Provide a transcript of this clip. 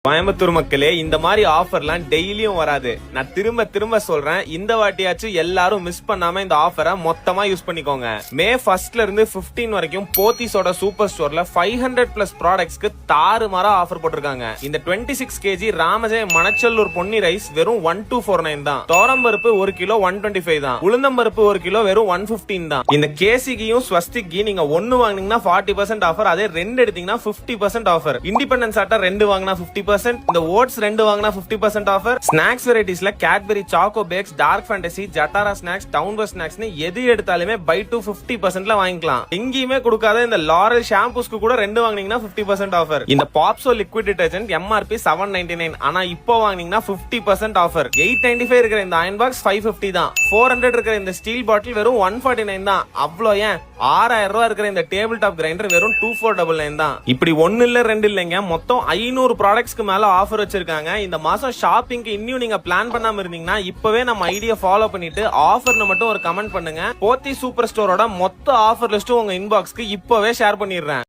கோயம்புத்தூர் மக்களே, இந்த மாதிரி ஆஃபர்லாம் டெய்லியும் வராது. நான் திரும்ப திரும்ப சொல்றேன், இந்த வாட்டியாச்சும் எல்லாரும் மிஸ் பண்ணாம இந்த ஆஃபரை மொத்தமா யூஸ் பண்ணிக்கோங்க. மே 1 இருந்து 15 வரைக்கும் போத்தீஸோட சூப்பர் ஸ்டோர்ல 500+ ப்ராடக்ட்ஸ்க்கு தாறுமாறா ஆஃபர் போட்டிருக்காங்க. இந்த 26 kg ராமஜெயம் மணச்சல்லூர் பொன்னி ரைஸ் வெறும் 1249 தான். தோரம்பருப்பு 1 கிலோ 125 தான். உளுந்தம்பருப்பு 1 கிலோ வெறும் 115 தான். இந்த கேசிகியும் ஸ்வஸ்திக்கு நீங்க ஒன்னு வாங்குனீங்கன்னா 40% ஆஃபர், அதே 2 எடுத்தீங்கன்னா 50% ஆஃபர். இண்டிபெண்டன்ஸ் ஆட்டா 2 வாங்கினா 50%, இந்த ஓட்ஸ் 2 வாங்கினா 50% ஆஃபர். ஸ்நாக்ஸ் வெரைட்டிஸ்ல Cadbury, choco bakes, dark fantasy, ஜட்டாரா ஸ்நாக்ஸ், டவுன் பஸ் ஸ்நாக்ஸ்னு எது எடுத்தாலுமே பை டு 50%ல வாங்கிக்கலாம். எங்கேயுமே கொடுக்காத இந்த லாரல் ஷாம்பூஸ்க்கு கூட 2 வாங்குனீங்கன்னா 50% ஆஃபர். இந்த பாப்சோ லிக்விட் டிடர்ஜென்ட் MRP 799, ஆனா இப்போ வாங்குனீங்கன்னா 50% ஆஃபர். 895 இருக்கிற இந்த அயன் பாக்ஸ் 550 தான். 400 இருக்கிற இந்த ஸ்டீல் பாட்டில் வெறும் 149 தான். அவ்வளோ ஏன் 6000 ரூபாய் இருக்கிற இந்த டேபிள் டாப் கிரைண்டர் வெறும் 2499 தான். இப்படி 1 இல்ல 2 இல்லைங்க, மொத்தம் 500 ப்ராடக்ட்ஸ்க்கு மேல ஆஃபர் வச்சிருக்காங்க. இந்த மாசம் ஷாப்பிங்க்கு இன்னும் நீங்க பிளான் பண்ணாம இருந்தீங்கன்னா இப்பவே நம்ம ஐடியா ஃபாலோ பண்ணிட்டு ஆஃபர்னு மட்டும் ஒரு கமெண்ட் பண்ணுங்க. போத்தி சூப்பர் ஸ்டோரோட மொத்த ஆஃபர் லிஸ்ட் உங்க இன்பாக்ஸ்க்கு இப்பவே ஷேர் பண்ணிடுறேன்.